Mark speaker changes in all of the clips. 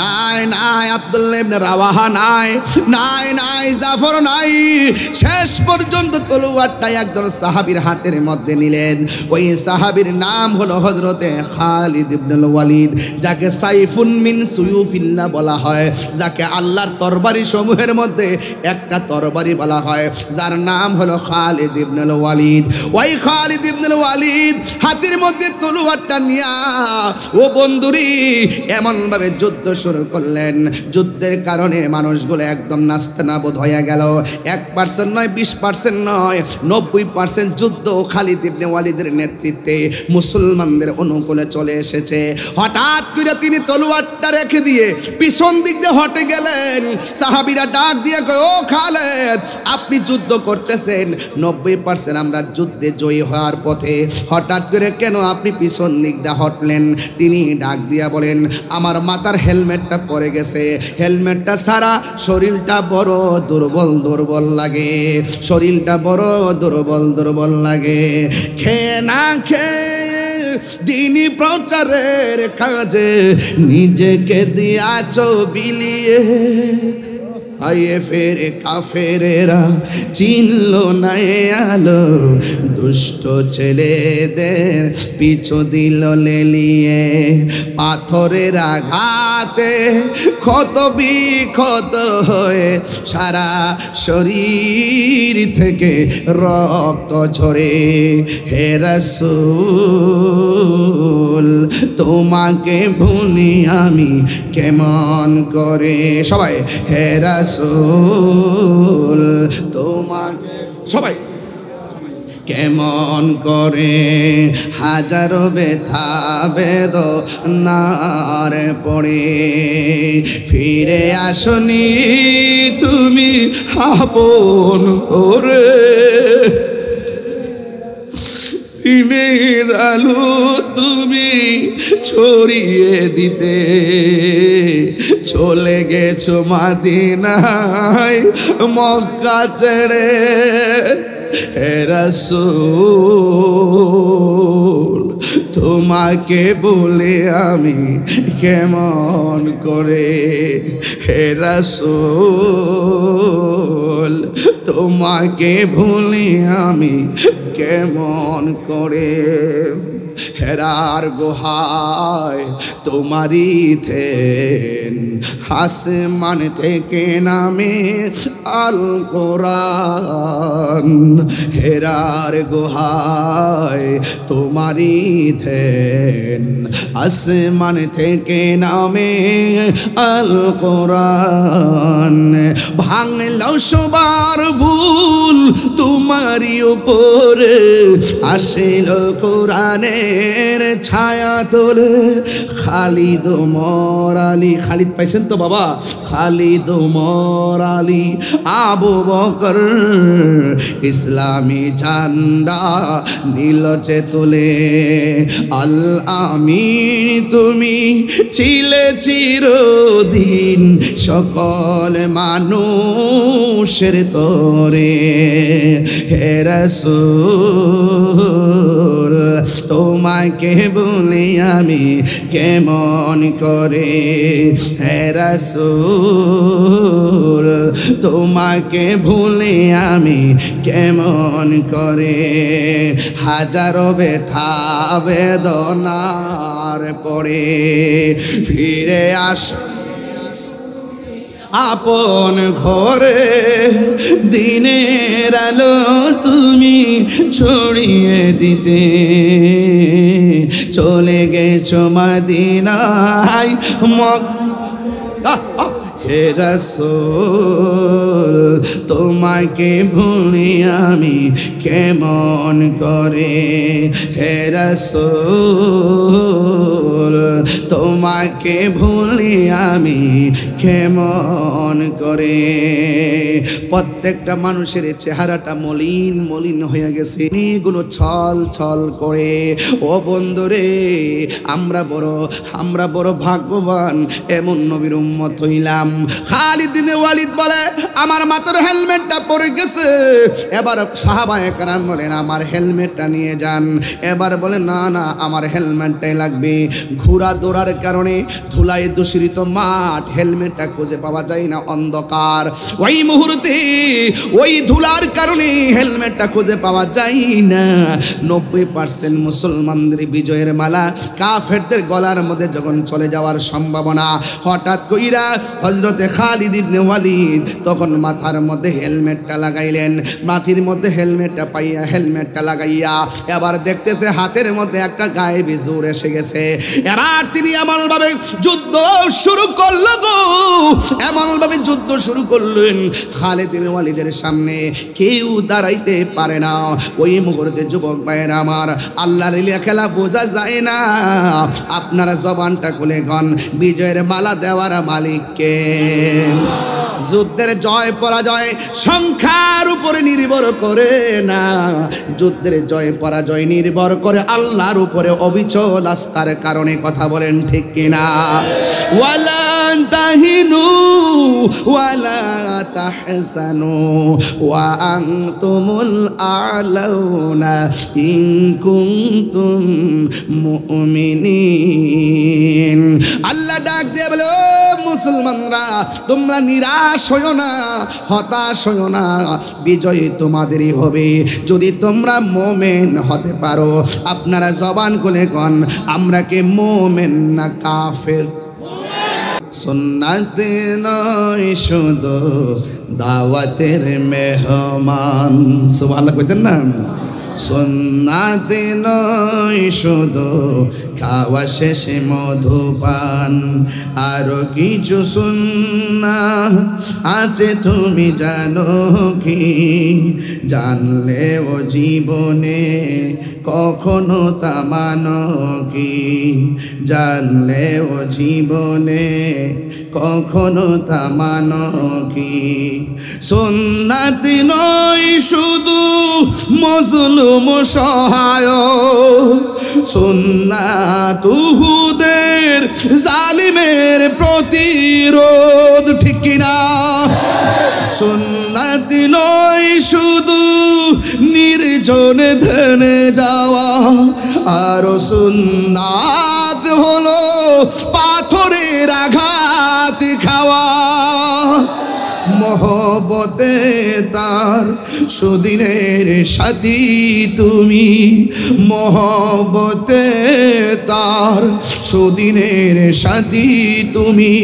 Speaker 1: নাই নাই আব্দুল্লাহ ইবনে রাওয়াহা নাই, নাই নাই জাফর নাই। শেষ পর্যন্ত তলোয়ারটা একজন সাহাবীর হাতের মধ্যে নিলেন। ওই সাহাবীর নাম হলো হযরতে খালিদ ইবনুল ওয়ালিদ, যাকে সাইফুন মিন সুয়ুফিল্লাহ বলা হয়, যাকে আল্লাহর তরবারি সমূহের মধ্যে একটা তরবারি বলা হয়, যার নাম হলো খালিদ ইবনুল ওয়ালিদ। ওই খালিদ ইবনুল ওয়ালিদ হাতের মধ্যে তলোয়ারটা নিয়া ও বন্ধুরি এমন ভাবে যুদ্ধ শুরু করলেন, যুদ্ধের কারণে মানুষগুলো একদম নাস্তানাবুদ হয়ে গেল। 1% নয়, 20% নয়, 90% যুদ্ধ খালিদ ইবনে ওয়ালিদের নেতৃত্বে মুসলমানদের অনুকূলে চলে এসেছে। হঠাৎ করে তিনি তলোয়ারটা রেখে দিয়ে পিছন দিক দিয়ে হটে গেলেন। সাহাবীরা ডাক দিয়ে কয়, ও খালিদ, আপনি যুদ্ধ করতেছেন, 90% আমরা যুদ্ধে জয়ী হওয়ার পথে, হঠাৎ করে কেন আপনি পিছন দিক দিয়ে হটলেন? তিনি ডাক দিয়া বলেন, আমার মাথার হেলমেটটা পরে গেছে, হেলমেটটা ছাড়া শরীরটা বড় দুর্বল দুর্বল লাগে, শরীরটা বড় দুর্বল দুর্বল লাগে। খেয়ে না খেয়ে দিনী প্রচারের কাজে নিজেকে দিয়াছ বিলিয়ে, আয়ে ফেরে কাফেরেরা চিনলো না আলো, দুষ্ট ছেলেদের পিছু দিল লেলিয়ে, পাথরের আঘাতে ক্ষত বিক্ষত হয়ে সারা শরীর থেকে রক্ত ঝরে। হে রাসূল, তোমাকে ভুলি আমি কেমন করে? সবাই হে রাসূল, তোমাকে সবাই কেমন করে? হাজারো ব্যথা বেদনার পড়ে ফিরে আসনি তুমি আপন করে, দিনের আলো তুমি ছড়িয়ে দিতে চলে গেছো মদিনায় মক্কা ছেড়ে। হে রাসূল, তোমাকে বলে আমি কেমন করে? হে রাসূল, তোমাকে ভুলি আমি কেমন করে? হেরার গুহায় তোমারি থেন, আসমান থেকে নামে আল কোরআন। হেরার গুহায় তোমারি থেন, আসমান থেকে নামে আল কোরআন। ভাঙলো সবার ভুল তোমারি উপরে, আসিল কোরআনের ছায়া তোলে। খালিদ ওমর আলী, খালিদ পাইছেন তো বাবা? খালিদ ওমর আলী, আবু বকর ইসলামী ঝান্ডা নীলচে তোলে। আল আমিন তুমি ছিলে চিরদিন সকল মানুষের তরে। হে রাসূল, তোমাকে বলি আমি কেমন করে? হে রাসূল, তোমাকে ভুলে আমি কেমন করে? হাজারো ব্যথা বেদনার পরে ফিরে আস আপন ঘরে, দিনের আলো তুমি ছড়িয়ে দিতে চলে গেছো মদিনায় মক্কা। হে রাসূল, তোমাকে ভুলি আমি কেমন করে? হে রাসূল, তোমাকে ভুলি আমি কেমন করে? প্রত্যেকটা মানুষের চেহারাটা মলিন মলিন হয়ে গেছে, এগুলো ছল ছল করে। ও বন্ধুরে, আমরা বড় ভাগ্যবান, এমন নবীর উম্মত হইলাম খালিদ ইবনে ওয়ালিদ বলে আমার মাথার হেলমেটটা পড়ে গেছে। এবার সাহাবায়ে কেরাম বলেন আমার হেলমেটটা নিয়ে যান। এবার বলে না না আমার হেলমেটটাই লাগবে। ঘোড়া দৌড়ার কারণে ধুলায় দূষিত মাঠ, হেলমেটটা খুঁজে পাওয়া যায় না, অন্ধকার। ওই মুহূর্তে ওই ধুলার কারণে হেলমেটটা খুঁজে পাওয়া যায় না। 90% মুসলমানদের বিজয়ের মালা কাফেরদের গলার মধ্যে যখন চলে যাওয়ার সম্ভাবনা, হঠাৎ কইরা হযরতে খালিদ ইবনে ওয়ালিদ তখন মাথার মধ্যে হেলমেটটা লাগাইলেন। মাটির মধ্যে হেলমেটটা পাইয়া হেলমেটটা লাগাইয়া এবার দেখতেছে হাতের মধ্যে একটা গায়েবী জোর এসে গেছে। এবার তিনি এমনভাবে যুদ্ধ শুরু করল গো, এমনভাবে যুদ্ধ শুরু করলেন খালিদ ইবনে ওয়ালিদের সামনে কেউ দাঁড়াইতে পারে না। ওই মুহূর্তে যুবক ভাইয়েরা আমার, আল্লাহর লীলা খেলা বোঝা যায় না। আপনারা জবানটা খুলে গন, বিজয়ের মালা দেওয়ার মালিককে। যুদ্ধের জয় পরাজয় সংখ্যার উপরে নির্ভর করে না, যুদ্ধের জয় পরাজয় নির্ভর করে আল্লাহর উপরে অবিচল আস্থার কারণে। কথা বলেন ঠিক কিনা? ওয়ালা তাহিনু ওয়ালা তাহসানু ওয়া আনতুমুল আ'লাউনা ইন কুনতুম মুমিনিন। আল্লাহ ডাক দিয়ে বলে মুসলমানরা তোমরা নিরাশ হইও না, হতাশ হইও না, বিজয় তোমাদেরই হবে যদি তোমরা মোমেন হতে পারো। আপনারা জবান খুলে কোন আমরা কি মোমেন না কাফের? সুন্নাতে নয় শুধু দাওয়াতের মেহমান। সুবহানাল্লাহ কইতেন না? সুন্নাতে নয় শুধু খাওয়া শেষে মধুপান, আরো কিছু সুন্নাহ আছে তুমি জানো কি? জানলেও জীবনে কখনো তা মানো কি? জানলেও জীবনে কখনো তা মানো কি? সুন্নাত নয় শুধু মজলুম সহায়, সুন্নাত উহুদের জালিমের প্রতিরোধ। ঠিক কিনা? সুন্নাত নয় শুধু নির্জনে ধ্যানে যাওয়া, আর সুন্নাত হলো পাথরের আঘাত খাওয়া। মহব্বতে তার সুদিনের সাথী তুমি, মহব্বতে তার সুদিনের সাথী তুমি।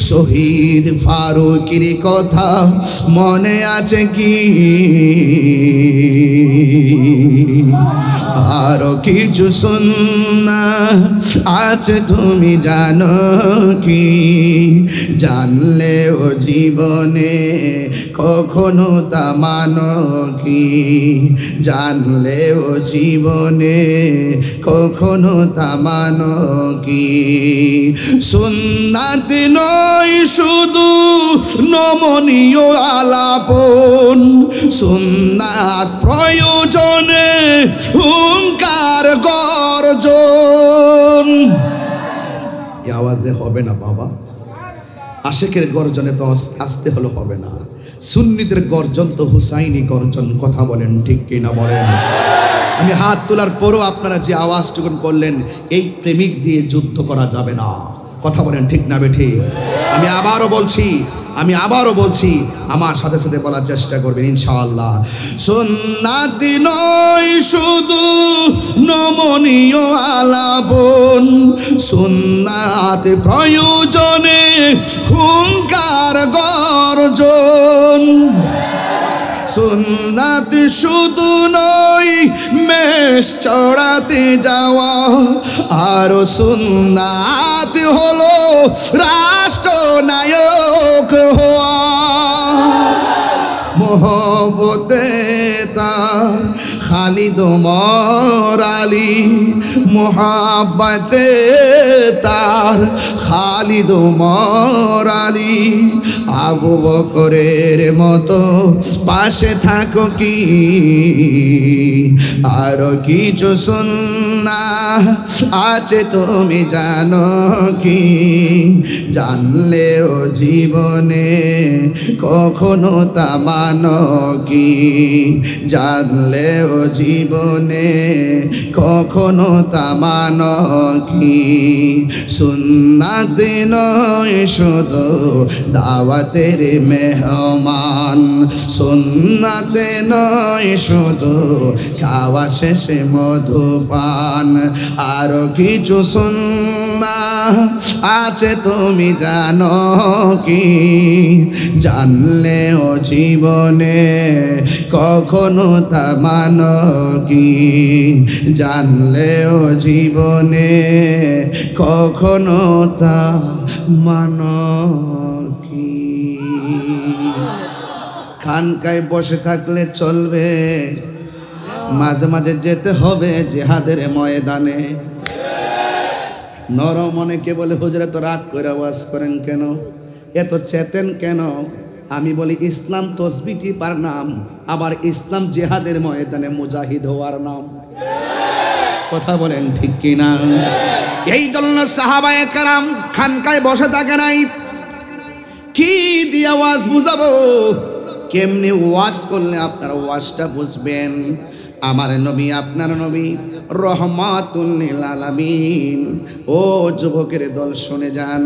Speaker 1: শহীদ ফারুকের কথা মনে আছে কি? আরো কিছু সুন্নাহ আছে তুমি জানো কি? জানলেও জীবনে কখনো তা মানো কি? জানলেও জীবনে কখনো তা মানো কি? সুন্নাত নয় শুধু নমনীয় আলাপন, সুন্নাত প্রয়োজনে হুঙ্কার গর্জন। এই আওয়াজে হবে না বাবা, আশেকের গর্জনে তো আস্তে হলো হবে না। সুন্নিদের গর্জন তো হুসাইনি গর্জন। কথা বলেন ঠিক কিনা বলেন? আমি হাত তোলার পরও আপনারা যে আওয়াজটুকু করলেন, এই প্রেমিক দিয়ে যুদ্ধ করা যাবে না। কথা বলেন ঠিক না বেঠি? আমি আবারও বলছি, আমার সাথে সাথে বলার চেষ্টা করবেন ইনশাআল্লাহ। সুন্নাত নয় শুধু নমনীয় আলাপন, সুন্নাত প্রয়োজনে হুঙ্কার গর্জন। সুন্নাত শুধু নয় মেষ চড়াতে যাওয়া, আর সুন্নাত হলো রাষ্ট্রনায়ক হওয়া। মহব্বতে তার খালিদ ওমর আলী, মোহাব্বতে তার খালিদ ওমর আলী। আবু বকরের মতো পাশে থাকো কি, আর কিছু সুন্নাহ আছে তুমি জানো কি, জানলেও জীবনে কখনো তা মানো কি, জানলেও জীবনে কখনো তা মানো কি। সুন্নাত নয় শুধু দাওয়াতের মেহমান, সুন্নাত নয় শুধু খাওয়া শেষে মধুপান, আরো কিছু সুন্নাহ আছে তুমি জানো কি, জানলেও জীবনে কখনো তা মানো কি, জানলেও জীবনে কখনো তা মানো কি। খানকায় বসে থাকলে চলবে, মাঝে মাঝে যেতে হবে জিহাদের ময়দানে। নরম অনেকে বলে হুজুরে তো রাগ করে ওয়াজ করেন কেন, এত চেতেন কেন? আমি বলি ইসলাম তসবিটি পার নাম, আবার ইসলাম জিহাদের ময়দানে মুজাহিদ হওয়ার নাম। কথা বলেন ঠিক কিনা? এই জন্য সাহাবায়ে কেরাম খানকায় বসে থাকে নাই। কি দিয়ে ওয়াজ বুঝাবো, কেমনে ওয়াজ করলে আপনারা ওয়াজটা বুঝবেন? আমার নবী আপনার নবী রহমাতুল লিল আলামিন। ও যুবকের দল শুনে যান,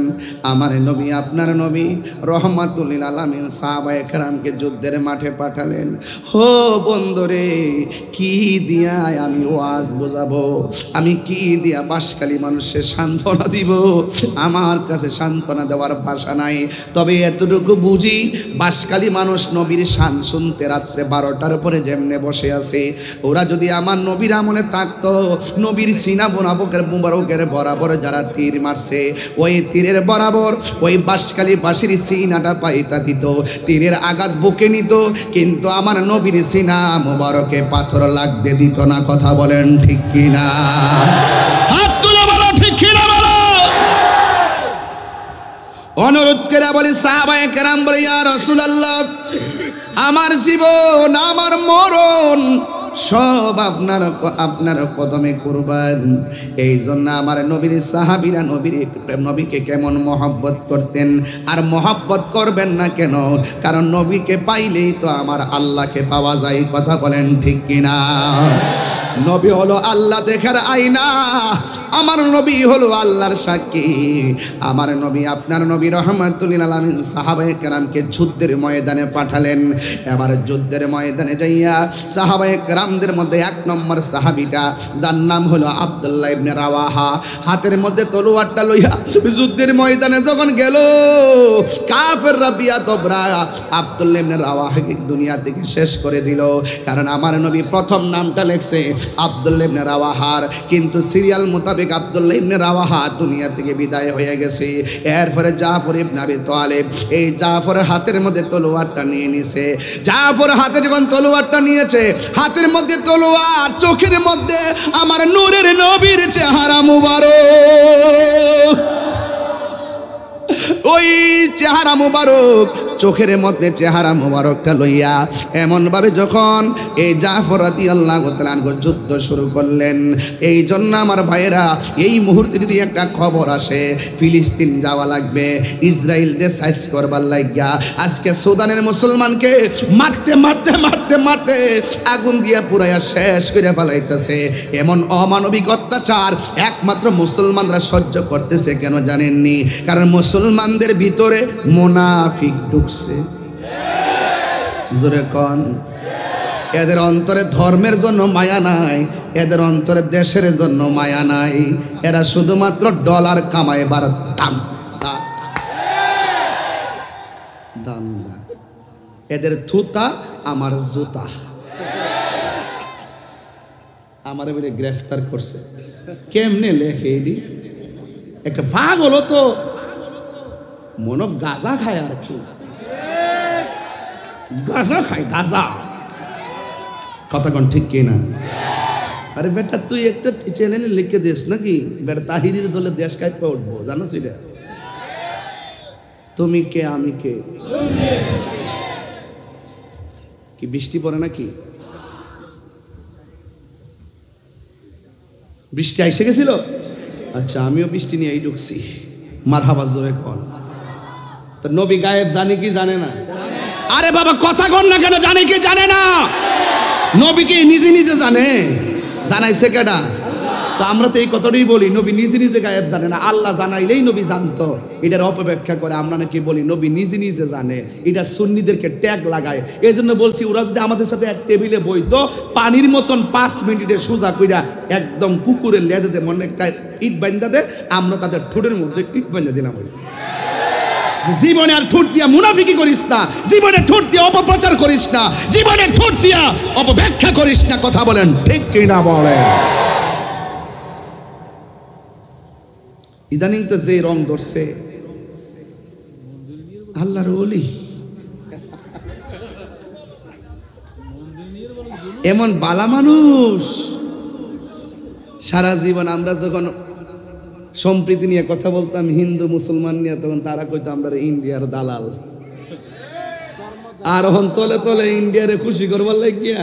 Speaker 1: আমার নবী আপনার নবী রহমাতুল লিল আলামিন সাহাবায়ে কেরামকে যুদ্ধের মাঠে পাঠালেন। হো বন্ধুরে, কি দিয়া আমি ওয়াজ বোঝাবো, আমি কি দিয়া বাসখালী মানুষের সান্ত্বনা দিব? আমার কাছে সান্ত্বনা দেওয়ার ভাষা নাই। তবে এতটুকু বুঝি, বাসখালী মানুষ নবীর শান শুনতে রাত্রে 12টার পরে যেমনে বসে আছে, ওরা যদি আমার নবীর আমলে থাকতো, নবীর সিনা মুনাফিকের মুবারকের বরাবর যারা তীর মারছে, ওই তীরের বরাবর ওই বাসখালী বাসির সিনাটা পাইতা দিত, তীরের আঘাত বুকে নিত, কিন্তু আমার নবীর সিনা মুবারকে পাথর লাগতে দিত না। কথা বলেন ঠিক কিনা? হাত তুলে বলো ঠিক কিনা বলো। অনুরোধ করে বলি সাহাবায়ে কেরাম বলে, ইয়া রাসূলুল্লাহ, আমার জীবন আমার মরণ সব আপনার কদমে কুরবান। এই জন্য আমার নবীর সাহাবীরা নবীকে কেমন মহব্বত করতেন, আর মহব্বত করবেন না কেন? কারণ নবীকে পাইলেই তো আমার আল্লাহকে পাওয়া যায়। কথা বলেন ঠিক কিনা? নবী হলো আল্লাহ দেখার আয়না, আমার নবী হলো আল্লাহর সাক্ষী। আমার নবী আপনার নবী রহমাতুল লিল আলামিন সাহাবায়ে কেরামকে যুদ্ধের ময়দানে পাঠালেন। এবার যুদ্ধের ময়দানে যাইয়া সাহাবায়ে কেরামদের মধ্যে 1 নম্বর সাহাবীটা, যার নাম হলো আব্দুল্লাহ ইবনে রাওয়াহা, হাতের মধ্যে তলোয়ারটা লইয়া যুদ্ধের ময়দানে যখন গেল, কাফেররা বিয়াদবরা আব্দুল্লাহ ইবনে রাওয়াহাকে দুনিয়া থেকে শেষ করে দিল। কারণ আমার নবী প্রথম নামটা লেখছে আব্দুল্লাহ ইবনে রাওয়াহার, কিন্তু সিরিয়াল মোতাবেক আব্দুল্লাহ ইবনে রাওয়াহা দুনিয়া থেকে বিদায় হয়ে গেছে। এরপরে জাফর ইবনে আবি তালেব এই জাফরের হাতের মধ্যে তলোয়ারটা নিয়ে নিছে। জাফর হাতে যখন তলোয়ারটা নিয়েছে, হাতের মধ্যে তলোয়ার, চোখের মধ্যে আমার নূরের নবীর চেহারা মুবারক। ওই চেহারা মুবারক, চোখের মধ্যে চেহারা মুবারকটা লইয়া এমন ভাবে যখন এই জাফর রাদিয়াল্লাহু তাআলা আনহু যুদ্ধ শুরু করলেন। এই জন্য আমার ভাইয়েরা, এই মুহূর্তে যদি একটা খবর আসে ফিলিস্তিন যাওয়া লাগবে, ইসরায়েল যে সাইজ করবার লাগিয়া আজকে সুদানের মুসলমানকে মারতে মারতে মারতে মারতে আগুন দিয়া পুরাইয়া শেষ করে ফেলাইতেছে, এমন অমানবিক অত্যাচার একমাত্র মুসলমানরা সহ্য করতেছে কেন জানেননি? কারণ মুসলমানদের ভিতরে মুনাফিক ঢুকছে। জোরে কোন? এদের অন্তরে ধর্মের জন্য মায়া নাই, এদের অন্তরে দেশের জন্য মায়া নাই। এরা শুধুমাত্র ডলার কামাইবার দান্দা। এদের থুতা আমার জুতা। আমার বলে গ্রেফতার করছে, কেমনে লেখে এডি? একটা ভাগ হলো তো মনো গাঁজা খায়, আর কি গাঁজা খায়, গাঁজা কথা কোন ঠিক কিনা? আরে বেটা তুই একটা চ্যানেলে লিখে দিস নাকি বেটা তাহিরির দলে দেশ কাইপা উঠবো, জানো সেটা? তুমি কে আমি কে? কি বৃষ্টি পড়ে নাকি? বৃষ্টি আইসে গেছিল? আচ্ছা, আমিও বৃষ্টি নিয়েই ঢুকছি। মারহাবা জোরে কোন। তো নবী গায়েব জানে কি জানে না? আরে বাবা কথা কন না কেন, জানে কি জানে না? নবী কি নিজে নিজে জানে? জানাইছে কেডা? তো আমরা তো এই কথাটাই বলি নবী নিজে নিজে গায়েব জানে না, আল্লাহ জানাইলেই নবী জানতো। এটার অপব্যাখ্যা করে আমরা নাকি বলি নবী নিজে নিজে জানে, এটা সুন্নিদেরকে ট্যাগ লাগায়। এই জন্য বলছি ওরা যদি আমাদের সাথে এক টেবিলে বইতো পানির মতন 5 মিনিটে সোজা কইরা একদম কুকুরের লেজে যেমন একটা ইট বান্ধা দেয়, আমরা তাদের ঠোঁটের মধ্যে ইট বান্ধা দিলাম। জীবনে আর ঠোঁট দিয়া মুনাফিকি করিস না, জীবনে ঠোঁট দিয়া অপপ্রচার করিস না, জীবনে ঠোঁট দিয়া অপব্যাখ্যা করিস না। কথা বলেন ঠিক কিনা বলেন? ইদানিং তো যে রং ধরছে আল্লাহর ওলি, এমন বালা মানুষ। সারা জীবন আমরা যখন সম্প্রীতি নিয়ে কথা বলতাম হিন্দু মুসলমান নিয়ে, তখন তারা কইতো আমরা ইন্ডিয়ার দালাল। আর এখন তলে তলে ইন্ডিয়ারে খুশি করবার লাগিয়া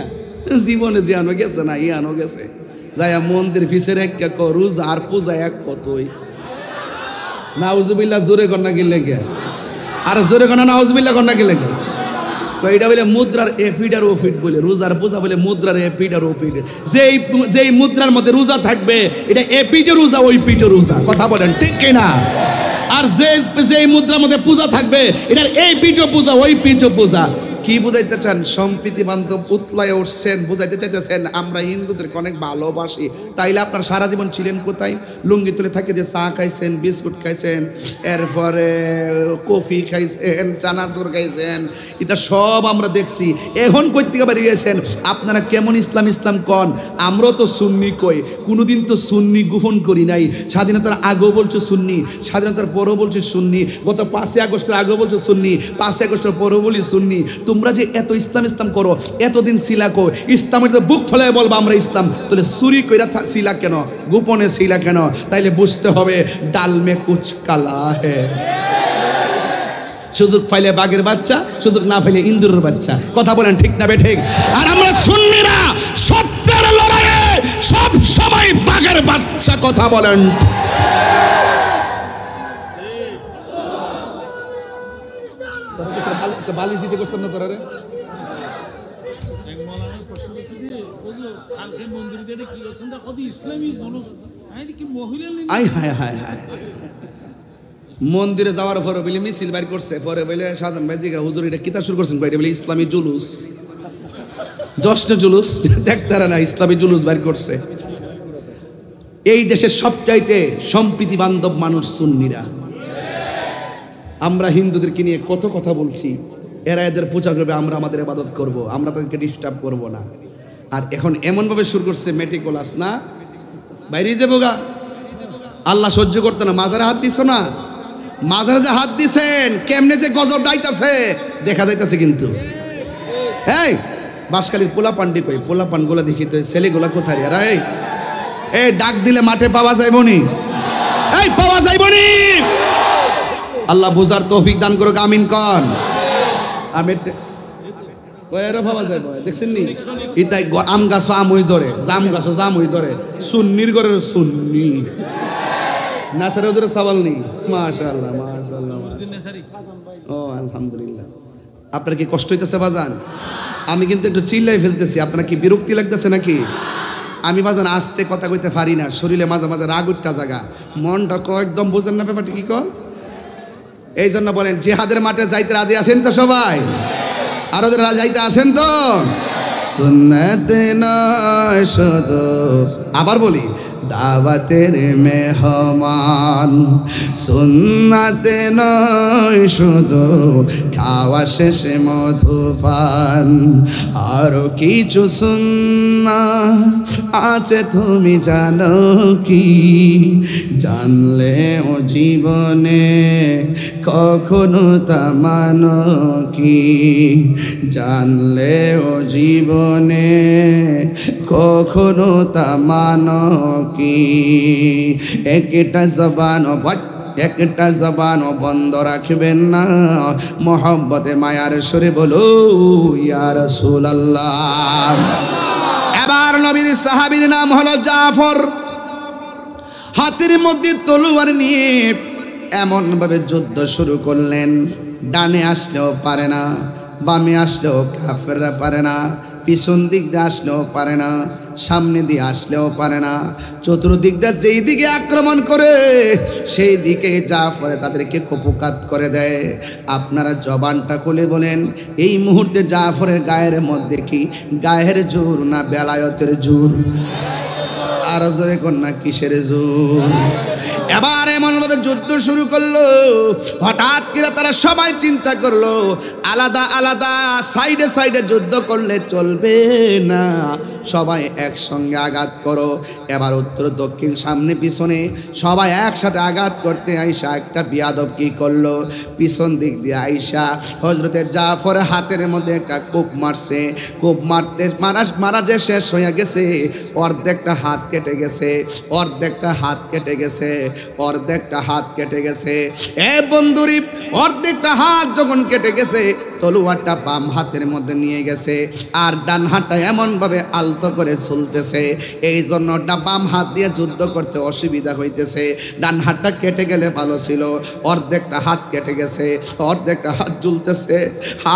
Speaker 1: জীবনে জিয়ানো গেছে না ইয়ানো গেছে, যাইয়া মন্দির ফিসের এক রুজ আর পূজা এক কতই। নাউজুবিল্লাহ জোরে কন্যা গেলে গে, আর জোরে কন্যা নাউজুবিল্লাহ কন্যা গেলে গে। তো এটা বলে মুদ্রার এ ফিট আর ও ফিট বলে, রোজার পূজা বলে মুদ্রার এ ফিট আর ও ফিট। যেই মুদ্রার মধ্যে রোজা থাকবে এটা এ পিঠে রোজা ওই পিঠে রোজা। কথা বলেন ঠিক কিনা? আর যেই মুদ্রার মধ্যে পূজা থাকবে এটার এই পিঠও পূজা ওই পিঠও পূজা। কি বুঝাইতে চান? সম্প্রীতি বান্ধব উতলায় উঠছেন, বুঝাইতে চাইতেছেন আমরা হিন্দুদেরকে অনেক ভালোবাসি। তাইলে আপনার সারা জীবন ছিলেন কোথায়? লুঙ্গি তুলে থাকে যে চা খাইছেন, বিস্কুট খাইছেন, এরপরে কফি খাইছেন, চানাচুর খাইছেন, এটা সব আমরা দেখছি। এখন কই থেকে বেরিয়েছেন? আপনারা কেমন ইসলাম ইসলাম কন? আমরাও তো সুন্নি কই, কোনোদিন তো সুন্নি গোপন করি নাই। স্বাধীনতার আগেও বলছে সুন্নি, স্বাধীনতার পরও বলছে সুন্নি, গত 5 আগস্টের আগেও বলছে সুন্নি, 5 আগস্টের পরও বলি সুন্নি। তোমরা যে এত ইসলাম ইসলাম করো, এতদিন সিলা কো ইসলামের তো বুক ফেলায় বলবো আমরা ইসলাম, তাহলে চুরি কইরা সিলা কেন, গোপনে সিলা কেন? তাইলে বুঝতে হবে ডাল মে কুচ কালা হে। সুযোগ পাইলে বাঘের বাচ্চা, সুযোগ না পাইলে ইন্দুরের বাচ্চা। কথা বলেন ঠিক না বে ঠিক? আর আমরা সুন্নিরা সত্যের লড়াইয়ে সব সময় বাঘের বাচ্চা। কথা বলেন বালি দিতে করতাম না তোরা রে? মন্দিরে যাওয়ার পরে বলে মিছিল বাইর করছে, পরে বলে সাধারণ ভাই জিগা হুজুর এটা কিতা শুরু করছেন? এটা বলে ইসলামী জুলুস, জশ্ন জুলুস। দেখতারা না ইসলামী জুলুস বাইর করছে। এই দেশের সবচাইতে সম্প্রীতি বান্ধব মানুষ সুন্নিরা। আমরা হিন্দুদেরকে নিয়ে কত কথা বলছি, এরা এদের পূজা করবে, আমরা আমাদের ইবাদত করব, আমরা তাদেরকে ডিস্টার্ব করব না। আর এখন এমনভাবে শুরু করছে মেটিকুলাস না, বাইরে যাবো গা। আল্লাহ সহ্য করতে না, মাজারে হাত দিছ না, মাজারে যে হাত দিছেন কেমনে যে গজব ডাইতাছে দেখা যাইতাছে। কিন্তু এই বাঁশখালীর পোলা পান্ডি কই, পোলা পানগুলা দেখি তো ছেলেগুলা কোথায়? আর এই ডাক দিলে মাঠে পাওয়া যাইবনি, এই পাওয়া যাইবনি। আল্লাহ বুঝার তৌফিক দান করুক, আমিন কন। আমি দেখছেন নি ইতাই আম গাছ আমই ধরে, জাম গাছ জামই ধরে, সুন্নির ঘরের সুন্নি নাসারে ওদের সওয়াল নেই। মাশাআল্লাহ মাশাআল্লাহ। ও আলহামদুলিল্লাহ। আপনার কি কষ্ট হইতেছে বাজান? আমি কিন্তু একটু চিল্লাই ফেলতেছি, আপনার কি বিরক্তি লাগতেছে নাকি? আমি বাজান আস্তে কথা কইতে পারি না, শরীরে মাঝে মাঝে রাগ উঠটা জায়গা, মনটা একদম বোঝেন না ব্যাপারটা কি কর। এই জন্য বলেন জিহাদের মাঠে যাইতে রাজি আছেন তো সবাই? আর ওদের যাইতে আছেন তো? সুন্নাত নয় শুধু, আবার বলি দাওয়াতের মেহমান, সুন্নাত নয় শুধু খাওয়া শেষে মধুপান, আরো কিছু সুন্নাত না আছে তুমি জানো কি, জানলে ও জীবনে কখনো তা মানো কি, জানলে ও জীবনে কখনো তা মানো কি। একটা জবানও বন্ধ রাখবেন না, মোহব্বতে মায়ার সুরে বলো ইয়া রাসূলুল্লাহ। এবার নবীর সাহাবীর নাম হলো জাফর। হাতের মধ্যে তলোয়ার নিয়ে এমন ভাবে যুদ্ধ শুরু করলেন, ডানে আসলেও পারে না, বামে আসলেও কাফেররা পারে না, পিছন দিক দিয়ে আসলেও পারে না, সামনে দিয়ে আসলেও পারে না, চতুর্দিক দিয়ে যেই দিকে আক্রমণ করে সেই দিকে জাফরে তাদেরকে কুপকাত করে দেয়। আপনারা জবানটা খুলে বলেন, এই মুহূর্তে জাফরের গায়ের মধ্যে কি গায়ের জোর না বেলায়তের জোর? আরো জোরে কন্যা কিসের জোর? এবার এমন ভাবে যুদ্ধ শুরু করলো, হঠাৎ করে তারা সবাই চিন্তা করলো আলাদা আলাদা সাইডে সাইডে যুদ্ধ করলে চলবে না, সবাই একসঙ্গে আঘাত করো। এবার উত্তর দক্ষিণ সামনে পিছনে সবাই একসাথে আঘাত করতে আইসা একটা বিয়াদব কি করলো, পিছন দিক দিয়ে আইসা হযরতে জাফরের হাতের মধ্যে একটা কূপ মারছে। কূপ মারতে মারা যে শেষ হয়ে গেছে, অর্ধেকটা হাত কেটে গেছে, অর্ধেকটা হাত কেটে গেছে, অর্ধেকটা হাত কেটে গেছে। এ বন্ধুরি, অর্ধেকটা হাত যখন কেটে গেছে, তলোয়ারটা বাম হাতের মধ্যে নিয়ে গেছে, আর ডান হাতটা এমন ভাবে আলতো করে ঝুলতেছে, এই জন্য বাম হাত দিয়ে যুদ্ধ করতে অসুবিধা হইতেছে। ডান হাতটা কেটে গেলে ভালো ছিল, অর্ধেকটা হাত কেটে গেছে, অর্ধেকটা হাত ঝুলতেছে।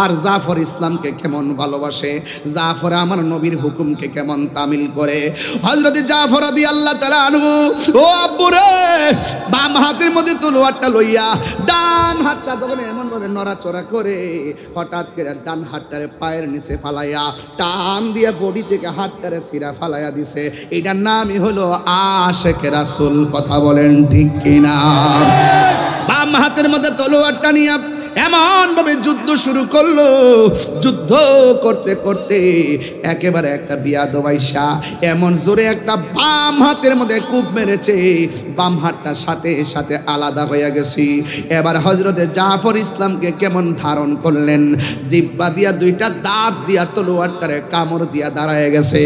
Speaker 1: আর জাফর ইসলামকে কেমন ভালোবাসে, জাফর আমার নবীর হুকুমকে কেমন তামিল করে। হযরত জাফর রাদিয়াল্লাহু তাআলা আনহু, ও আব্বু রে, বাম হাতের মধ্যে তলোয়ারটা লইয়া ডান হাতটা যখন এমন ভাবে নড়াচড়া করে, হঠাৎ করে ডান হাতটারে পায়ের নিচে ফালাইয়া টান দিয়ে বডি থেকে হাতটারে ছিঁড়া ফালাইয়া দিছে। এটার নামই হলো আশেক রাসূল। কথা বলেন ঠিক কিনা? বাম হাতের মধ্যে তলোয়ারটা নিয়ে এমন ভাবে যুদ্ধ শুরু করলো। যুদ্ধ করতে করতে একেবারে একটা বিয়াদব আইসা এমন জোরে একটা বাম হাতের মধ্যে কূপ মেরেছে, বাম হাতটার সাথে সাথে আলাদা হয়ে গেছি। এবার হযরতে জাফর ইসলামকে কেমন ধারণ করলেন, দিব্যা দিয়া দুইটা দাঁত দিয়া তলোয়ারটারে কামড় দিয়া দাঁড়ায় গেছে।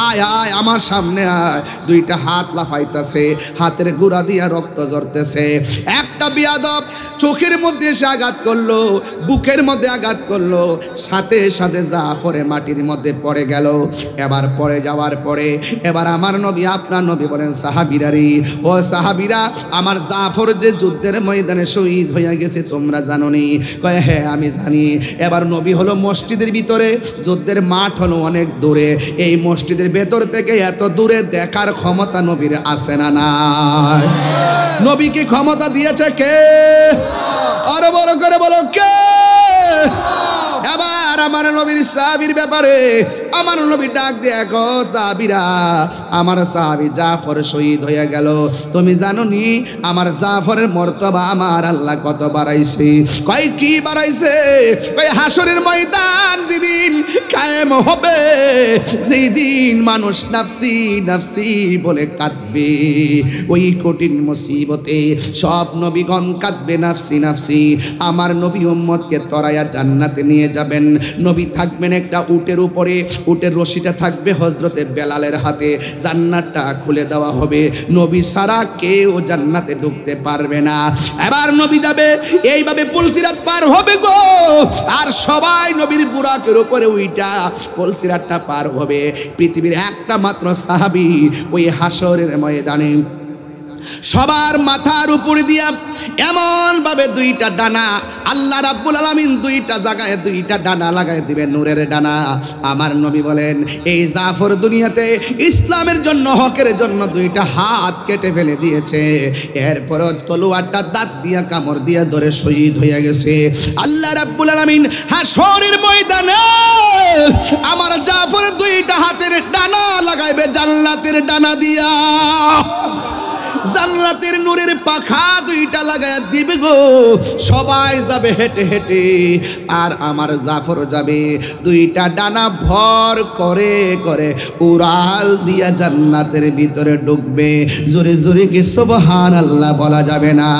Speaker 1: আয় আয় আমার সামনে আয়, দুইটা হাত লাফাইতেছে, হাতের গুড়া দিয়া রক্ত ঝরতেছে। একটা বিয়াদব চোখের মধ্যে এসে আঘাত করলো, বুকের মধ্যে আঘাত করলো, সাথে সাথে জাফরে মাটির মধ্যে পড়ে গেল। এবার পড়ে যাওয়ার পরে এবার আমার নবী, আপনার নবী বলেন, সাহাবীরা রে, ও সাহাবীরা, আমার জাফর যে যুদ্ধের ময়দানে শহীদ হয়ে গেছে তোমরা জানো নি? কয় হ্যাঁ আমি জানি। এবার নবী হলো মসজিদের ভিতরে, যুদ্ধের মাঠ হলো অনেক দূরে, এই মসজিদের ভেতর থেকে এত দূরে দেখার ক্ষমতা নবীর আছে না নাই? নবীকে ক্ষমতা দিয়েছে কে? আরো বড় করে বলো কে? এবার আমার নবীর সাহাবীর ব্যাপারে আমার নবী ডাক দিয়ে, দেখো সাহাবীরা, আমার সাহাবী জাফর শহীদ হয়ে গেল, তুমি জানো নি আমার জাফরের মর্তবা আমার আল্লাহ কত বাড়াইছে? কয় কি বাড়াইছে? কয় হাসরের ময়দান যেদিন কায়েম হবে, যেই দিন মানুষ নাফসি নাফসি বলে কাঁদবে, ওই কঠিন মুসিবতে সব নবীগণ কাঁদবে নাফসি নাফসি। আমার নবী উম্মতকে তরায়া জান্নাতে নিয়ে যাবেন। নবী থাকবেন একটা উটের উপরে, উটের রশিটা থাকবে হযরতে বেলালের হাতে, জান্নাতটা খুলে দেওয়া হবে, নবী ছাড়া কেউ জান্নাতে ঢুকতে পারবে না। এবার নবী যাবে, এইভাবে পুলসিরাত পার হবে গো, আর সবাই নবীর বুরাকের উপরে উইটা পুলসিরাতটা পার হবে। পৃথিবীর একটা মাত্র সাহাবী ওই হাসরের ময়দানে সবার মাথার উপরে দিয়া এমন ভাবে দুইটা ডানা আল্লাহ রাব্বুল আলামিন দুইটা জায়গায় দুইটা ডানা লাগাই দিবেন, নূরের ডানা। আমার নবী বলেন, এই জাফর দুনিয়াতে ইসলামের জন্য, হকের জন্য দুইটা হাত কেটে ফেলে দিয়েছে, এরপর তলোয়ারটা দাঁত দিয়া কামড় দিয়া ধরে শহীদ হয়ে গেছে। আল্লাহ রাব্বুল আলামিন হাসরের ময়দানে আমার জাফরের দুইটা হাতের ডানা লাগাইবে জান্নাতের ডানা দিয়া। জান্নাতের নূরের পাখা দুইটা লাগায়া দিবে গো, সবাই যাবে হেঁটে হেঁটে, আর আমার জাফর যাবে দুইটা ডানা ভর করে করে উড়াল দিয়া জান্নাতের ভিতরে ঢুকবে। জোরে জোরে কি সুবহানাল্লাহ বলা যাবে না?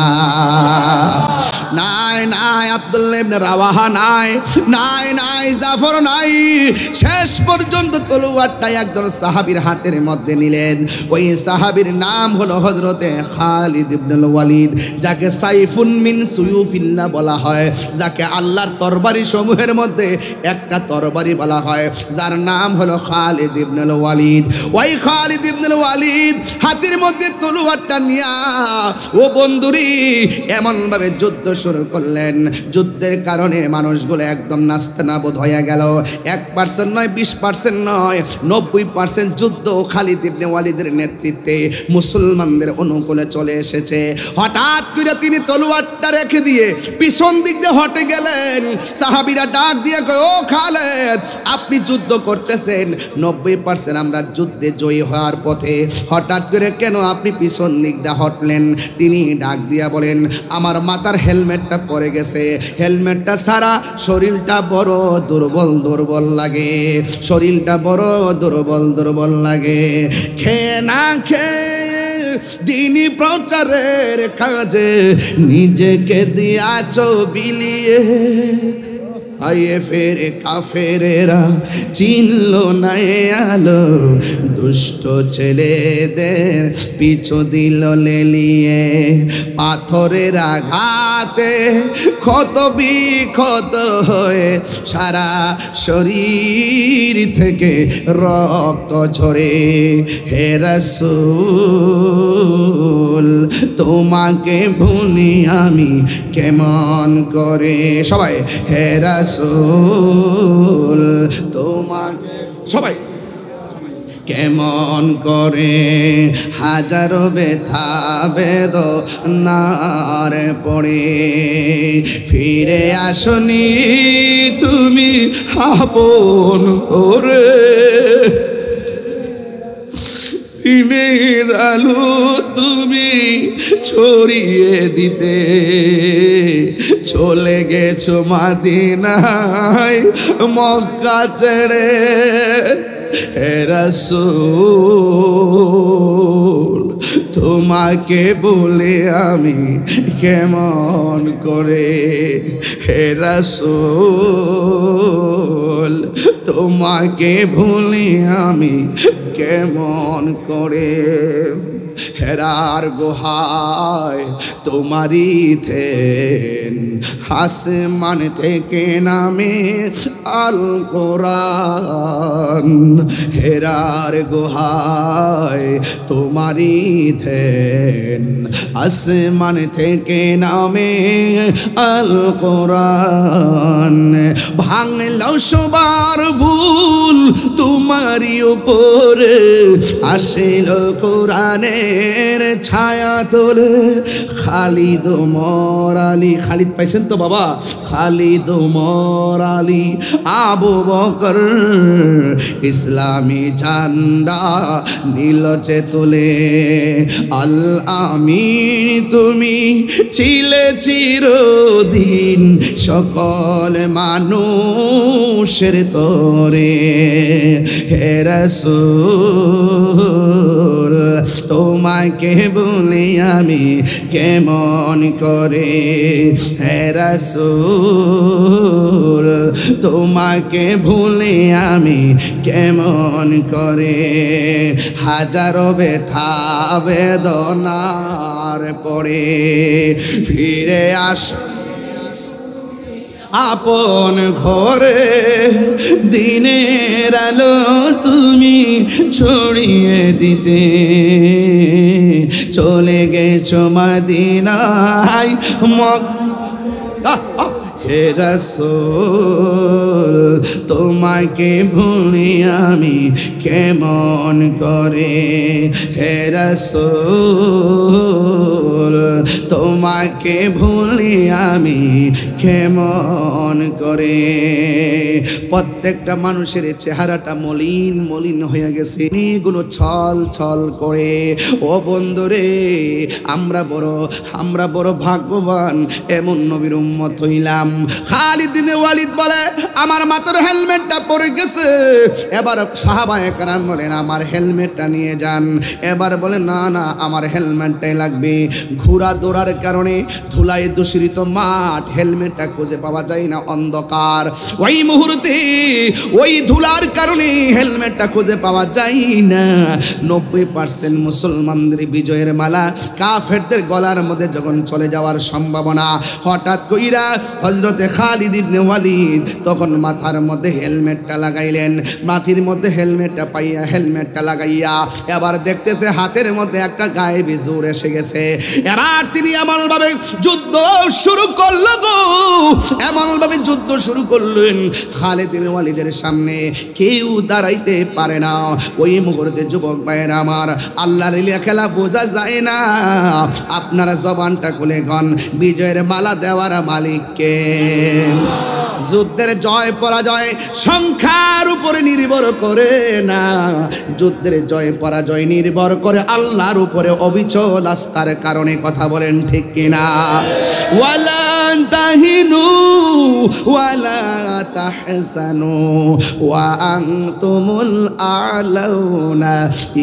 Speaker 1: নাই নাই আব্দুল্লাহ ইবনে রাওয়াহা নাই, নাই নাই জাফর নাই। শেষ পর্যন্ত তলোয়ারটা একজন সাহাবীর হাতের মধ্যে নিলেন। ওই সাহাবীর নাম হলো হযরতে খালিদ ইবনুল ওয়ালিদ, যাকে সাইফুন মিন সুয়ুফিল্লাহ বলা হয়, যাকে আল্লাহর তরবারি সমূহের মধ্যে একটা তরবারি বলা হয়, যার নাম হলো খালিদ ইবনুল ওয়ালিদ। ওই খালিদ ইবনুল ওয়ালিদ হাতের মধ্যে তলোয়ারটা নিয়া ও বন্ধুরি এমন ভাবে যুদ্ধ শুরু করলেন, যুদ্ধের কারণে মানুষগুলো একদম নাস্তানাবুদ হয়ে গেল। 1% নয়, 20% নয়, 90% যুদ্ধ খালিদ ইবনে ওয়ালিদের নেতৃত্বে মুসলমানদের অনুকূলে চলে এসেছে। হঠাৎ করে তিনি তলোয়ারটা রেখে দিয়ে পিছন দিক দিয়ে হটে গেলেন। সাহাবীরা ডাক দিয়ে কয়, ও খালেদ, আপনি যুদ্ধ করতেছেন, 90% আমরা যুদ্ধে জয়ী হওয়ার পথে, হঠাৎ করে কেন আপনি পিছন দিক দিয়ে হটলেন? তিনি ডাক দিয়া বলেন, আমার মাথার হেলমেটটা পরে গেছে, হেলমেটটা ছাড়া শরীরটা বড় দুর্বল দুর্বল লাগে, শরীরটা বড় দুর্বল দুর্বল লাগে। খেয়ে না খেয়ে দিনী প্রচারের কাজে নিজেকে দিয়াছ বিলিয়ে, আয়ে ফেরে কাফেরেরা চিনল না আলো, দুষ্ট ছেলেদের পিছু দিল লেলিয়ে, পাথরের আঘাতে ক্ষত বিক্ষত হয়ে সারা শরীর থেকে রক্ত ঝরে। হে রাসূল, তোমাকে ভুলি আমি কেমন করে? সবাই হে রাসূল, তোমাকে সবাই কেমন করে? হাজারো ব্যথা বেদনার পড়ে ফিরে আসনি তুমি আপন করে, দিনের আলো তুমি ছড়িয়ে দিতে চলে গেছো মদিনায় মক্কা ছেড়ে। হে রাসূল, তোমাকে বলে আমি কেমন করে? হে রাসূল, তোমাকে ভুলি আমি কেমন করে? হেরার গুহায় তোমারই থেন, আসমান থেকে নামে আল কোরআন। হেরার গুহায় তোমারই থেন, আসমান থেকে নামে আল কোরআন। ভাঙল সবার ভুল তোমারই উপরে, আসিল কোরআনের ছায়া তোলে। খালিদ ওমর আলী, খালিদ পাইছেন তো বাবা? খালিদ ওমর আলী, আবু বকর ইসলামী ঝান্ডা নীল যে তোলে। আল আমিন তুমি ছিলে চিরদিন সকল মানুষের তরে। হে রাসূল, তোমাকে বলি আমি কেমন করে? হে রাসূল, তোমাকে ভুলে আমি কেমন করে? হাজারো ব্যথা বেদনার পরে ফিরে আস আপন ঘরে, দিনের আলো তুমি ছড়িয়ে দিতে চলে গেছো মদিনায় মক্কা। হে রাসূল, তোমাকে ভুলি আমি কেমন করে? হে রাসূল, তোমাকে ভুলি আমি কেমন করে। প্রত্যেকটা মানুষের চেহারাটা মলিন মলিন হয়ে গেছে, এগুলো ছল ছল করে। ও বন্ধুরে, আমরা বড় ভাগ্যবান, এমন নবীর উম্মত হইলাম। খালিদ ইবনে ওয়ালিদ বলে, আমার মাথার হেলমেটটা পড়ে গেছে। এবার সাহাবায়ে কেরাম বলেন, আমার হেলমেটটা নিয়ে যান। এবার বলে, না না, আমার হেলমেটটাই লাগবে। ঘোড়া দৌড়ার কারণে ধুলায় দূষিত মাঠ, হেলমেটটা খুঁজে পাওয়া যায় না, অন্ধকার। ওই মুহূর্তে ওই ধুলার কারণে হেলমেটটা খুঁজে পাওয়া যায় না। 90% মুসলমানদের বিজয়ের মালা কাফেরদের গলার মধ্যে যখন চলে যাওয়ার সম্ভাবনা, হঠাৎ কইরা হযরতে খালিদ ইবনে ওয়ালিদ তখন মাথার মধ্যে হেলমেটটা লাগাইলেন। মাটির মধ্যে হেলমেটটা পাইয়া হেলমেটটা লাগাইয়া এবার দেখতেছে হাতের মধ্যে একটা গায়েবী জোর এসে গেছে। এবার তিনি এমনভাবে যুদ্ধ শুরু করলো গো, এমনভাবে যুদ্ধ শুরু করলেন, খালিদ ইবনে ওয়ালিদের সামনে কেউ দাঁড়াইতে পারে না। ওই মুহূর্তে যুবক ভাইয়েরা আমার, আল্লাহর লীলা খেলা বোঝা যায় না। আপনারা জবানটা খুলে গন, বিজয়ের মালা দেওয়ার মালিককে। যুদ্ধের জয় পরাজয় সংখ্যার উপরে নির্ভর করে না, যুদ্ধের জয় পরাজয় নির্ভর করে আল্লাহর উপরে অবিচল আস্থার কারণে। কথা বলেন ঠিক কিনা? ওয়ালা তাহিনু ওয়ালা তাহসানু ওয়া আনতুমুল আ'লাউনা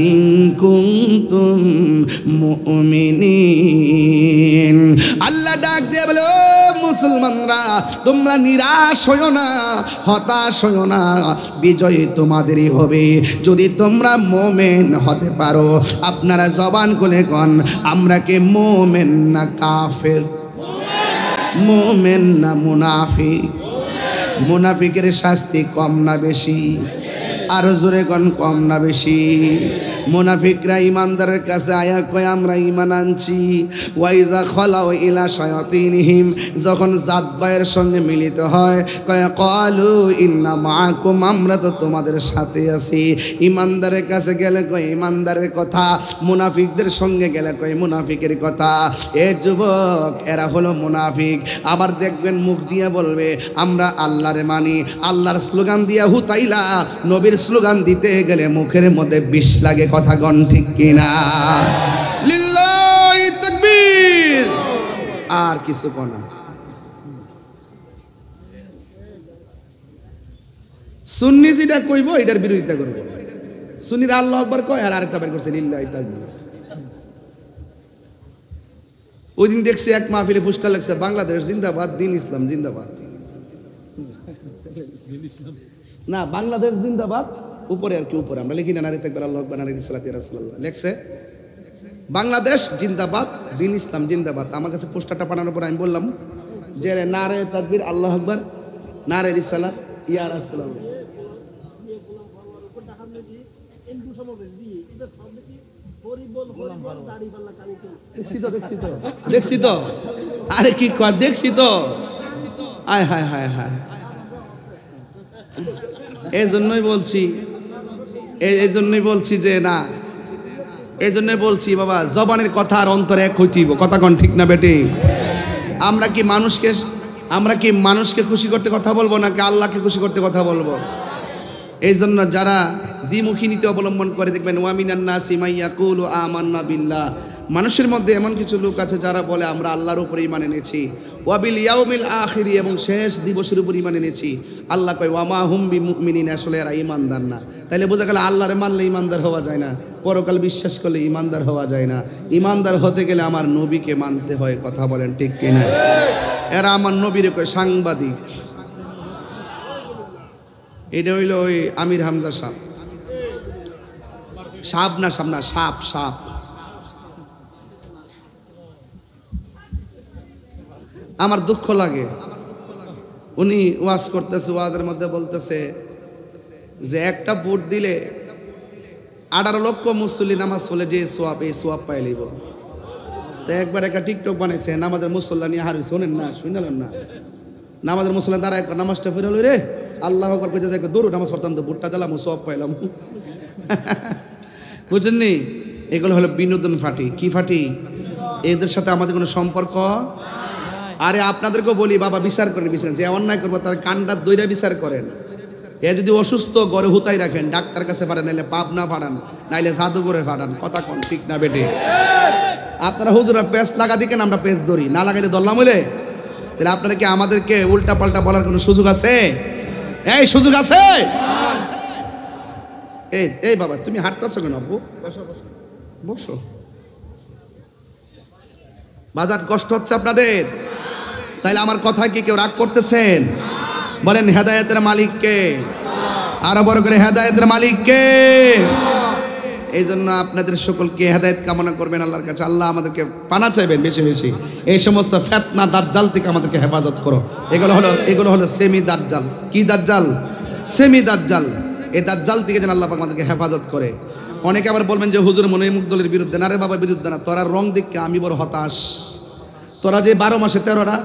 Speaker 1: ইন কুনতুম মুমিনিন। আল্লাহ ডাক দিয়ে বলে, ও মুসলমানরা, তোমরা নিরাশ হইও না, হতাশ হইও না, বিজয় তোমাদেরই হবে যদি তোমরা মুমিন হতে পারো। আপনারা জবান খুলে কোন, আমরা কি মুমিন না কাফের? মুমিন না মুনাফিক? মুনাফিকের শাস্তি কম না বেশি? আরো জোরে কোন, কম না বেশি? মুনাফিকরা ইমানদারের কাছে আয়া কয়, আমরা ইমান আনছি। ওয়াইজা খলাউ ইলা শায়াতিনহিম, যখন জাতবায়ের সঙ্গে মিলিত হয়, কয় ক্বালু ইন্না মাআকুম, আমরা তো তোমাদের সাথে আছি। ইমানদারের কাছে গেলে কয় ইমানদারের কথা, মুনাফিকদের সঙ্গে গেলে কয় মুনাফিকের কথা। এ যুবক, এরা হলো মুনাফিক। আবার দেখবেন মুখ দিয়ে বলবে, আমরা আল্লাহরে মানি। আল্লাহর স্লোগান দিয়া হুতাইলা, নবীর স্লোগান দিতে গেলে মুখের মধ্যে বিষ লাগে। কথা গণ ঠিক কিনা? লিল্লাহি তাকবীর। আর কিছু কোনা, সুন্নি যেটা কইব এটার বিরোধিতা করব। সুন্নিরা আল্লাহু আকবার কয়, আর আরেকটা বের করছে লিল্লাহি তাকবীর। ওই দিন দেখছি এক মাহফিলে পোস্টার লাগছে, বাংলাদেশ জিন্দাবাদ, দিন ইসলাম জিন্দাবাদ। না, বাংলাদেশ জিন্দাবাদ উপরে, আর কি উপরে আমরা লিখি না, নারী তাকবীর আল্লাহু আকবার নারী সালাতি রাসূলুল্লাহ লেখছে বাংলাদেশ জিন্দাবাদ, দিন ইসলাম জিন্দাবাদ। আমার কাছে পোস্টারটা পাঠানোর পর আমি বললাম যে নারে তাকবীর আল্লাহু আকবার নারে রিসালাত ইয়া রাসূলুল্লাহ। দেখছি তো আরে কি কর, দেখছি তো, আয় হায় হায় হায়। এই জন্যই বলছি যে না, এই জন্যই বলছি বাবা, জবানের কথা আর অন্তরে এক হইতেইব। কথা কোন ঠিক না বেটি? আমরা কি মানুষকে খুশি করতে কথা বলবো, নাকি আল্লাহকে খুশি করতে কথা বলবো? এই জন্য যারা দ্বিমুখী নীতি অবলম্বন করে, দেখবেন ওয়ামিনান নাসি মাই ইয়াকুলু আমান্না বিল্লাহ, মানুষের মধ্যে এমন কিছু লোক আছে যারা বলে আমরা আল্লাহর উপরে ঈমান এনেছি, ওয়াবিল ইয়াউমিল আখিরি, এবং শেষ দিবসের উপর ঈমান এনেছি। আল্লাহ কয় ওয়ামা হুম বিমুমিনিন, আসলে এরা ঈমানদার না। তাইলে বোঝা গেল আল্লাহরে মানলে ঈমানদার হওয়া যায় না, পরকাল বিশ্বাস করলে ঈমানদার হওয়া যায় না। ঈমানদার হতে গেলে আমার নবীকে মানতে হয়। কথা বলেন ঠিক কিনা? এরা আমার নবীরে কয় সাংবাদিক। এটা হইল ওই আমির হামজা সাপ, সাপ না সাপ, সাপ। আমার দুঃখ লাগে, উনি ওয়াজ করতেছে, ওয়াজের মধ্যে বলতেছে যে একটা ভোট দিলে 18 লক্ষ মুসল্লি নামাজ পড়লে যে সোয়াব, এই সোয়াব পাই লইব। তো একবার একটা টিকটক বানাইছে, নামাজের মুসল্লা নিয়ে হারিয়ে, শোনেন না, শুনলেন না, নামাজের মুসল্লা দ্বারা একবার নামাজটা ফিরে হলো, রে আল্লাহ আকবার কইতে দেখো দৌড় নামাজ পড়তাম, তো ভোটটা দিলাম, সোয়াব পাইলাম। বুঝেননি? এগুলো হলো বিনোদন ফাটি। কি ফাটি? এদের সাথে আমাদের কোনো সম্পর্ক। আরে আপনাদেরকেও বলি বাবা বিচার করেন, বিচার যে অন্যায় করবো তার কানটা দইরা বিচার করেন। এ যদি অসুস্থ ঘরে হুতাই রাখেন, ডাক্তার কাছে পাঠান, নাইলে পাবনা পাঠান, নাইলে জাদুঘরে পাঠান। কথা কোন ঠিক না বেটে? আপনারা হুজুরা পেস্ট লাগা দিকেন, আমরা পেস্ট ধরি, না লাগাইলে ধরলাম হইলে। তাহলে আপনারা কি আমাদেরকে উল্টা পাল্টা বলার কোনো সুযোগ আছে? এই সুযোগ আছে? এই বাবা তুমি হাঁটতেছো কেন আব্বু? বসো। বাজার কষ্ট হচ্ছে আপনাদের? তাইলে আমার কথা কি কেউ রাগ করতেছেন? বলেন হেদায়েতের মালিক কে? আরো বড় করে হেদায়েতের মালিক কে? এই জন্য আপনাদের সকলকে হেদায়েত কামনা করবেন আল্লাহর কাছে। আল্লাহ আমাদেরকে পানা চাইবেন বেশি বেশি। এই সমস্ত ফিতনা দাজ্জাল থেকে আমাদেরকে হেফাজত করো। এগুলো হলো সেমি দাজ্জাল। কি দাজ্জাল? সেমি দাজ্জাল। এই দাজ্জাল থেকে যেন আল্লাহ পাক আমাদেরকে হেফাজত করে। অনেকে আবার বলবেন যে হুজুর মনোমুখ দলের বিরুদ্ধে। না রে বাবা, বিরুদ্ধে না, তোরা রং দেখে আমি বড় হতাশ। তোরা যে 12 মাসে 13টা,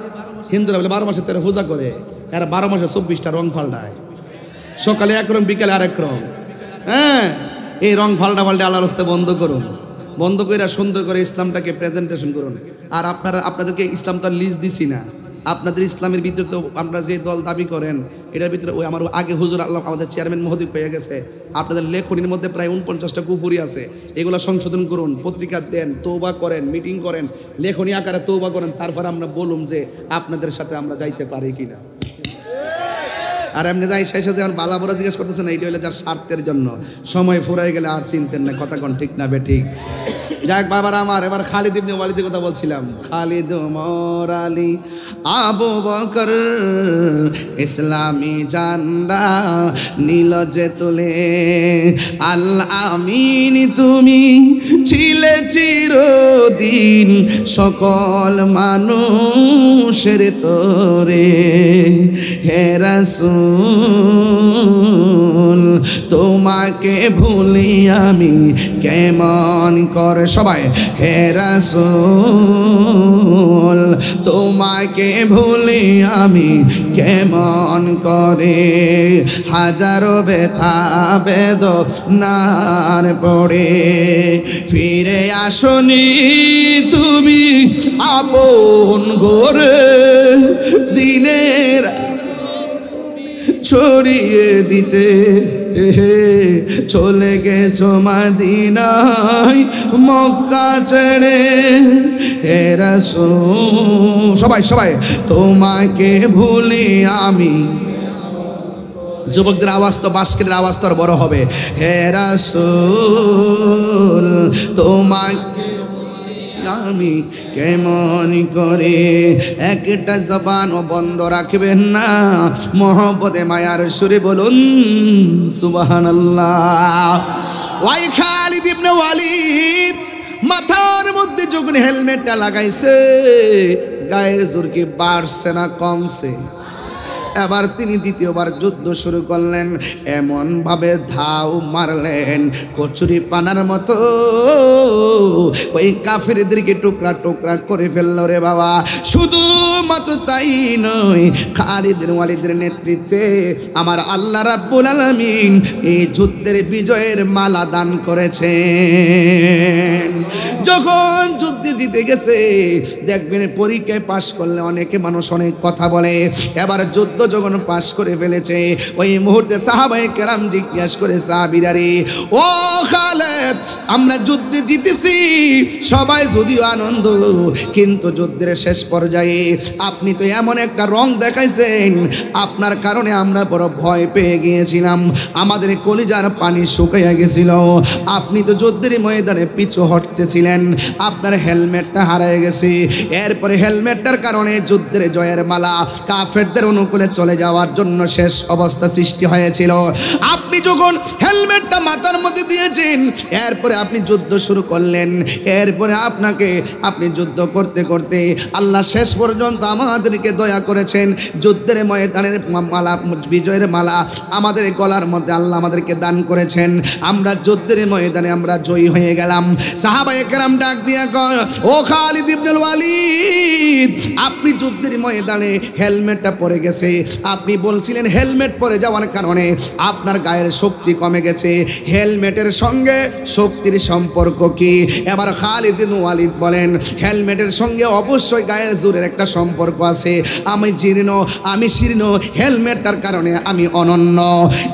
Speaker 1: হিন্দুরা বলে 12 মাসে 13 পূজা করে, এরা 12 মাসে 24টা রং ফাল্টায়। সকালে এক রং, বিকালে আরেক রং। হ্যাঁ, এই রং ফাল্টা আল্লাহর রাস্তায় বন্ধ করুন। বন্ধ করে সুন্দর করে ইসলামটাকে প্রেজেন্টেশন করুন। আর আপনাদেরকে ইসলাম তো লিস্ট দিছি না। আপনাদের ইসলামের ভিতরে তো আপনারা যে দল দাবি করেন, এটার ভিতরে ওই আমার আগে হুজুর আল্লাহ আমাদের চেয়ারম্যান মহোদয় পেয়ে গেছে, আপনাদের লেখনির মধ্যে প্রায় 49টা কুফুরি আছে। এগুলো সংশোধন করুন, পত্রিকা দেন, তৌবা করেন, মিটিং করেন, লেখনী আকারে তৌবা করেন। তারপর আমরা বলুন যে আপনাদের সাথে আমরা যাইতে পারি কিনা। আর এমনি যাই শেষে যেমন বালাবরা জিজ্ঞেস করতেছেন, এইটা হলে যার স্বার্থের জন্য। সময় ফুরাই গেলে আর চিনতেন না। কথা কোন ঠিক না বে ঠিক? যাক বাবার আমার, এবার খালিদ ইবনে ওয়ালিদের কথা বলছিলাম। খালিদ, ওমর, আলী, আবু বকর ইসলামী ঝান্ডা নীল যে তুলে। আল আমিন তুমি ছিলে চিরদিন সকল মানুষের তরে। হে রাসূল তোমাকে ভুলি আমি কেমন করে। সবাই হে রাসূল তোমাকে ভুলি আমি কেমন করে। হাজারো ব্যথা বেদনার পড়ে ফিরে আসনি তুমি আপন ঘরে। দিনের ছড়িয়ে দিতে চলে গেছো মদিনায় মক্কা ছেড়ে। হে রাসূল সবাই তোমাকে ভুলি আমি। যুবকদের আওয়াজ তো, বাস্কেটের আওয়াজ তো আর বড় হবে। হে রাসূল তোমাকে আমি কেমন করে। একটা জবানও বন্ধ রাখবেন না, মহব্বতে মায়ার সুরে বলুন সুবহানাল্লাহ। ওই খালিদ ইবনে ওয়ালিদ মাথার মধ্যে যখন হেলমেটটা লাগাইছে, গায়ের জোর কি বাড়ছে না কমছে? এবার তিনি দ্বিতীয়বার যুদ্ধ শুরু করলেন। এমন ভাবে ধাও মারলেন কচুরি পানার মতো, ওই কাফেরদেরকে টুকরা টুকরা করে ফেলল রে বাবা। শুধু মাত্র তাই নয়, খালিদ বিন ওয়ালিদের নেতৃত্বে আমার আল্লাহ রাব্বুল আলামিন এই যুদ্ধের বিজয়ের মালা দান করেছেন। যখন যুদ্ধে জিতে গেছে, দেখবেন পরীক্ষায় পাশ করলে অনেকে মানুষ অনেক কথা বলে। এবার যুদ্ধ যখন পাশ করে ফেলেছে, ওই মুহূর্তে সাহাবায়ে কেরাম জিজ্ঞাসা করে, সাহাবীরা রে, ও খালিদ আমরা যুদ্ধে জিতেছি, সবাই যদিও আনন্দ, কিন্তু যুদ্ধের শেষ পর্যায়ে আপনি তো এমন একটা রং দেখাইছেন, আপনার কারণে আমরা বড় ভয় পেয়ে গিয়েছিলাম, আমাদের কলিজার পানি শুকিয়ে গেছিল। আপনি তো যুদ্ধের ময়দানে পিছু হটতেছিলেন, আপনার হেলমেটটা হারিয়ে গেছে। এরপরে হেলমেটটার কারণে যুদ্ধের জয়ের মালা কাফেরদের অনুকূলে চলে যাওয়ার জন্য শেষ অবস্থা সৃষ্টি হয়েছিল। আপনি যখন হেলমেটটা মাথার মধ্যে দিয়েছেন, এরপরে আপনি যুদ্ধ শুরু করলেন। এরপরে আপনি যুদ্ধ করতে করতে আল্লাহ শেষ পর্যন্ত আমাদেরকে দয়া করেছেন। যুদ্ধের ময়দানের মালা, বিজয়ের মালা আমাদের গলার মধ্যে আল্লাহ আমাদেরকে দান করেছেন। আমরা যুদ্ধের ময়দানে আমরা জয়ী হয়ে গেলাম। সাহাবায়ে কেরাম ডাক দিয়া কয়, ও খালিদ ইবনে ওয়ালিদ আপনি যুদ্ধের ময়দানে হেলমেটটা পরে গেছে, আপনি বলছিলেন হেলমেট পরে যাওয়ার কারণে আপনার গায়ের গায়ের শক্তি কমে গেছে, হেলমেটের সঙ্গে শক্তির সম্পর্ক কি? এবার খালিদ ইবনে ওয়ালিদ বলেন, হেলমেটের সঙ্গে অবশ্যই গায়ের জোরের একটা সম্পর্ক আছে। আমি জীর্ণ, আমি শীর্ণ, হেলমেটটার কারণে আমি অনন্য।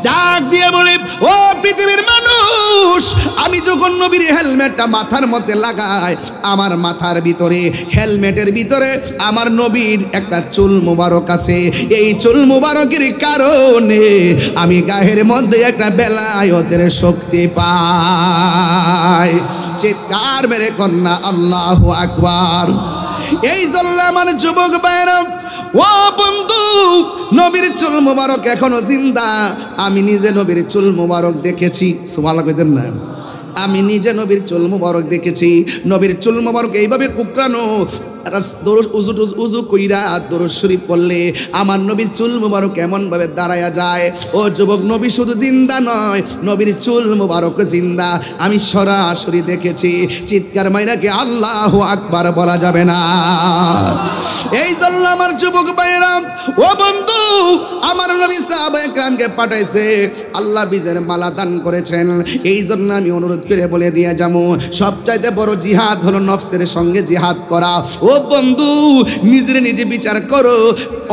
Speaker 1: ডাক দিয়ে বলি, ও পৃথিবীর মানুষ, আমি যখন নবীর হেলমেটটা মাথার মধ্যে লাগাই, আমার মাথার ভিতরে, হেলমেটের ভিতরে আমার নবীর একটা চুল মুবারক আছে। এই চুল মুবারকের কারণে আমি গায়ের মধ্যে একটা বেলায়েতের শক্তি পাই। চিৎকার মেরে কন্যা আল্লাহু আকবার। এই জন্য আমার যুবক ভাইরা, ও বন্ধু, নবীর চুল মুবারক এখনো জিন্দা। আমি নিজে নবীর চুল মুবারক দেখেছি। সুবহানাল্লাহ কইতেন না? আমি নিজে নবীর চুল মুবারক দেখেছি। নবীর চুল মুবারক এইভাবে কুকরানো, উজু কইরা দরুদ শরীফ পড়লে আমার নবীর চুল মুবারক এমন ভাবে দাঁড়ায়া যায়। ও যুবক, নবী শুধু জিন্দা নয়, নবীর চুল মুবারক জিন্দা। আমি সরাসরি দেখেছি। চিৎকার মাইরাকে আল্লাহু আকবার বলা যাবে না। এই জন্য আমার যুবক ভাইরা, ও বন্ধু, আমার নবী সাহাবায়ে কেরামকে পাঠাইছে, আল্লাহ বীজের মালা দান করেছেন। এই জন্য আমি অনুরোধ করে বলে দিয়ে যাবো, সবচাইতে বড় জিহাদ হলো নফসের সঙ্গে জিহাদ করা। ও বন্ধু, নিজের নিজে বিচার করো,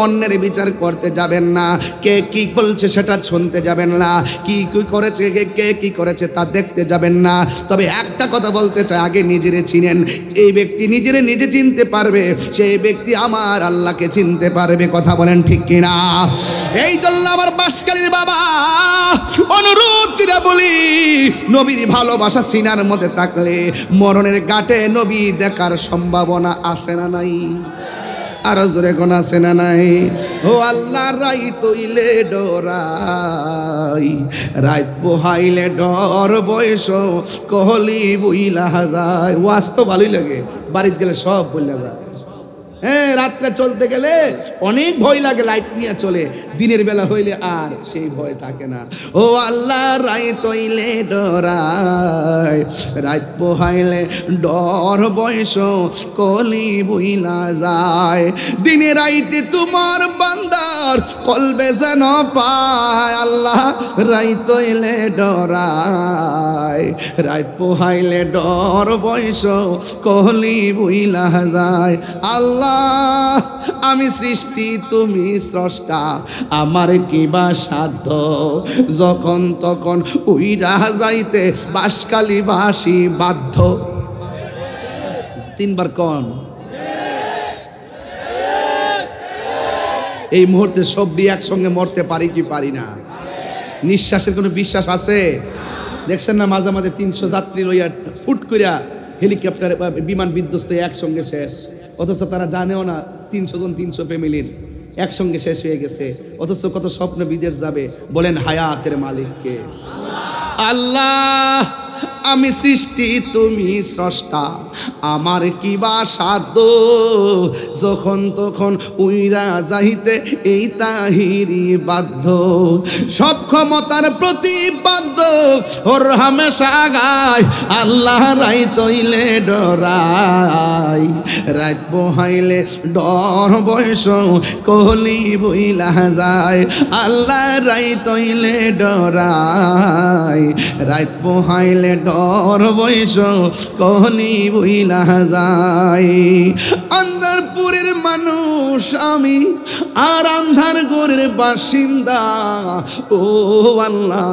Speaker 1: অন্যের বিচার করতে যাবেন না। কে কি বলছে সেটা শুনতে যাবেন না, কি কি করেছে, কে কি করেছে তা দেখতে যাবেন না। তবে একটা কথা বলতে চাই, আগে নিজেরে চিনেন। এই ব্যক্তি নিজেরে নিজে চিনতে পারবে, সেই ব্যক্তি আমার আল্লাহকে চিনতে পারবে। কথা বলেন ঠিক কিনা? এই জন্য আমার বাঁশখালীর বাবা অনুরোধ করে বলি, নবীর ভালোবাসা সিনার মধ্যে থাকলে মরণের ঘাটে নবী দেখার সম্ভাবনা আছে না নাই? আর জোরে কোন আছে না নাই? ও আল্লাহ, রাইত হইলে ডরাই, রাত পোহাইলে ডর, বয়স কহলি বইলা যায়। ওয়াজ তো ভালোই লাগে, বাড়িতে গেলে সব বইলা যায়। হ্যাঁ, রাত্রে চলতে গেলে অনেক ভয় লাগে, লাইট নিয়ে চলে। দিনের বেলা হইলে আর সেই ভয় থাকে না। ও আল্লাহ, রাত হইলে ডরাই, রাত পোহাইলে ডর, বয়স কলি বইলা যায়। দিনে রাইতে তোমার বান্দার কলবে যেন পায়। আল্লাহ, রাত হইলে ডরাই, রাত পোহাইলে ডর, বয়স কলি বইলা যায়। আল্লাহ, আমি সৃষ্টি, তুমি স্রষ্টা, আমার কিবা সাধ্য, যখন তখন উইরা যাইতে বাঁশখালী বাসী বাধ্য। তিনবার কোন? এই মুহূর্তে সবরি একসঙ্গে মরতে পারি কি পারি না? নিঃশ্বাসের কোনো বিশ্বাস আছে? দেখছেন না, মাঝে মাঝে 300 যাত্রী লইয়া ফুট করিয়া হেলিকপ্টার বিমান বিধ্বস্ত একসঙ্গে শেষ, অথচ তারা জানেও না 300 জন 300 ফ্যামিলির একসঙ্গে শেষ হয়ে গেছে। অথচ কত স্বপ্ন বিদেশ যাবে। বলেন, হায়াতের মালিককে আল্লাহ। আমি সৃষ্টি, তুমি স্রষ্টা, আমার কিবা সাধ্য, যখন তখন উইরা যাইতে এই তাহিরি বাধ্য। সব ক্ষমতার প্রতিবাদ্য ওর হামেশা গায়। আল্লাহ, রাইত হইলে ডরাই, রাত পোহাইলে ডর, বয়স কলি বইলা যায়। আল্লাহ, রাইত হইলে ডরাই, রাত পোহাইলে ডর, বয়স কলি বইলা যায়। আন্ধারপুরের মানুষ আমি, আর আন্ধার ঘরের বাসিন্দা। ও আল্লাহ,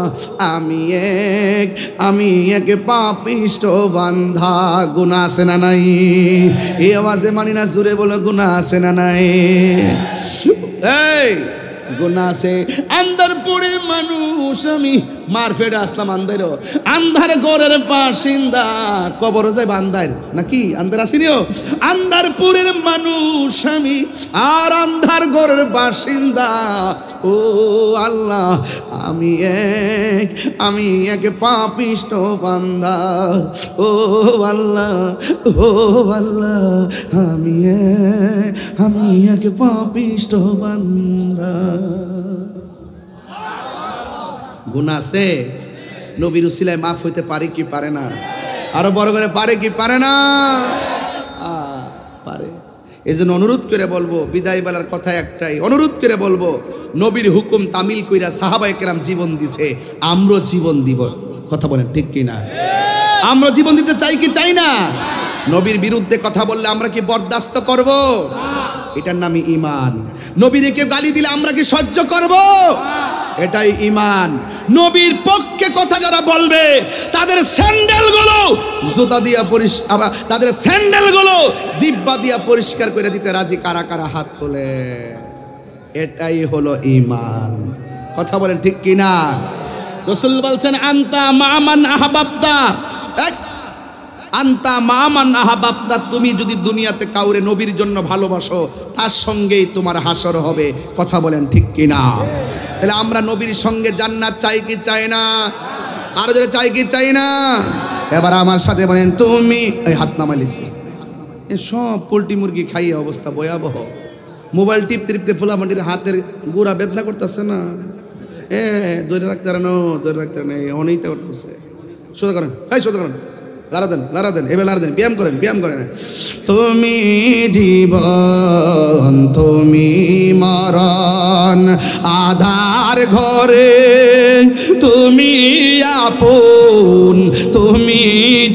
Speaker 1: আমি এক পাপিষ্ঠ বান্ধা। গুনাহ আছে না নাই? এই আওয়াজে মানি না, জোরে বলো, গুনাহ আছে না নাই? এই গুনাহ আছে। আন্ধারপুরের মানুষ আমি, মারফেডে আসলাম আন্ধার, আন্ধার ঘরের বাসিন্দা। কবর যায় বান্দার নাকি? আন্ধার আসিনিও। আন্ধারপুরের মানুষ আমি, আর আন্ধার ঘরের বাসিন্দা। ও আল্লাহ, আমি এক পাপিষ্ঠ বান্দা। ও আল্লাহ, ও আল্লাহ, আমি এক পাপিষ্ঠ বান্দা। গুনাহ আছে, নবীর উসিলায় মাফ হইতে পারে কি পারে না? আরো বড় করে পারে কি পারে না? পারে। এই জন্য অনুরোধ করে বলবো, বিদায় বেলার কথা একটাই, অনুরোধ করে বলবো, নবীর হুকুম তামিল কইরা সাহাবায়ে কেরাম জীবন দিছে, আমরা জীবন দিব। কথা বলেন ঠিক কি না? আমরা জীবন দিতে চাই কি চাই না? নবীর বিরুদ্ধে কথা বললে আমরা কি বরদাস্ত করব? এটার নামই ঈমান। নবীকে কেউ গালি দিলে আমরা কি সহ্য করব? এটাই ঈমান। নবীর পক্ষে কথা যারা বলবে তাদের স্যান্ডেলগুলো জুতা দিয়া পরিষ্কার, তাদের স্যান্ডেলগুলো জিহ্বা দিয়া পরিষ্কার করে দিতে রাজি কারা কারা হাত তোলে? এটাই হলো ঈমান। কথা বলেন ঠিক কি না? রাসূল বলছেন আনতা মামান আহবাবতা, আনতা মামান আহবাবতা, তুমি যদি দুনিয়াতে কাউরে নবীর জন্য ভালোবাসো তার সঙ্গেই তোমার হাসর হবে। কথা বলেন ঠিক কি না? তাহলে আমরা নবীর সঙ্গে জান্নাত চাই কি চাই না? আরো জোরে চাই কি চাই না? এবার আমার সাথে বলেন তুমি, এই হাত নামাইছি, এ সব পোল্ট্রি মুরগি খাইয়ে অবস্থা ভয়াবহ। মোবাইল টিপতে টিপতে ফুলামাটির হাতের গোড়া বেদনা করতেছে না, এ ধরে রাখতে না, ধরে রাখতে না, অনেকটা করতেছে। সোজা করেন, এই সোজা করেন, লারা দেন, লারা দেন, এবার লারা দেন, ব্যায়াম করেন, ব্যায়াম করেন। তুমি জীবন, তুমি মরণ, আধার ঘরে তুমি আপন, তুমি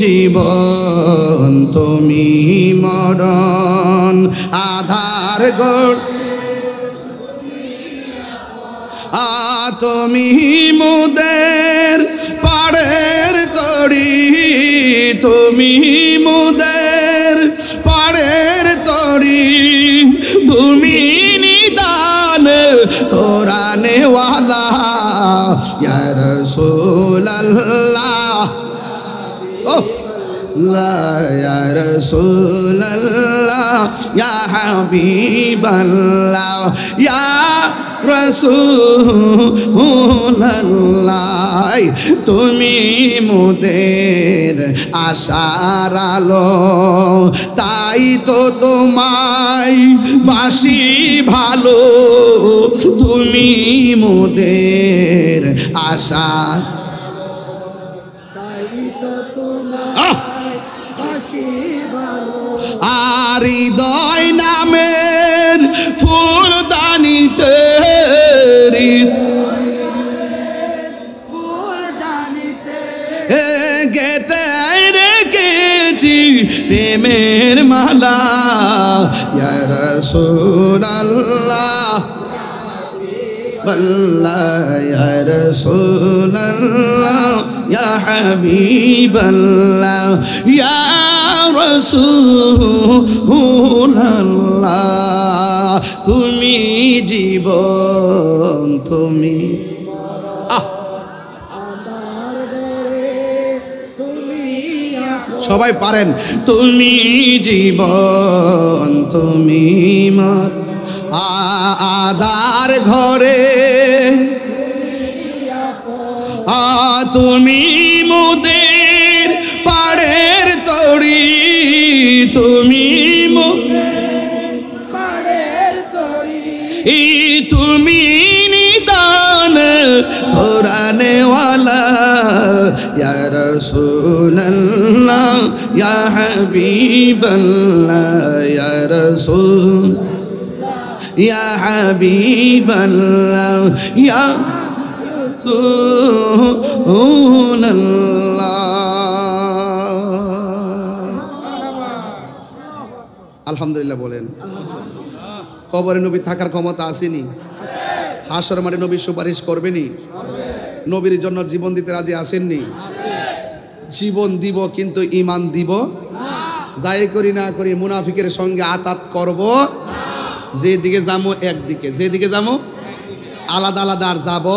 Speaker 1: জীবন, তুমি মরণ, আধার ঘর, তুমি মুদের পাড়ের তরি, তুমি মুদের পাড়ের তরি, তুমি নিদান কোরআনে ওয়ালা ইয়া রাসূলুল্লাহ, ও লা ইয়া রাসূলুল্লাহ ইয়া হাবিবাল্লাহ ইয়া রাসূলুল্লাহ, তুমি মোদের আশার আলো, তাই তো তোমায় বাসি ভালো, তুমি মোদের আশা, তাই তো তোমায় বাসি ভালো, আর হৃদয় নামের ফুলদানিতে গেতে রেখেছি প্রেমের মালা, ইয়া রাসূলুল্লাহ বল্লাহ, ইয়া রাসূলুল্লাহ ইয়া হাবিবাল্লাহ ইয়া রাসূলুল্লাহ, তুমি জীবন, তুমি সবাই পারেন, তুমি জীবন, তুমি মর, আধার ঘরে তুমি মোদের পাড়ের তরি, তুমি পাড়ের তরি, তুমি নিদান কোরআনে ওয়ালা ইয়া রাসূলুল্লাহ ইয়া হাবিবাল্লাহ ইয়া রাসূল ইয়া হাবিবাল্লাহ ইয়া রাসূলুল্লাহ। আলহামদুলিল্লাহ বলেন। কবরে নবী থাকার ক্ষমতা আসেনি? হাসর মাঠে নবী সুপারিশ করবেনি? নবীর জন্য জীবন দিতে রাজি আসেননি? জীবন দিব কিন্তু ঈমান দিব, যাই করি না করি মুনাফিকের সঙ্গে আতাত করব, যেদিকে যাবো একদিকে, যেদিকে যাবো আলাদা আলাদা আর যাব,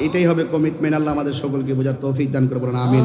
Speaker 1: এটাই হবে কমিটমেন্ট। আল্লাহ আমাদের সকলকে বোঝার তৌফিক দান করে বলেন আমিন।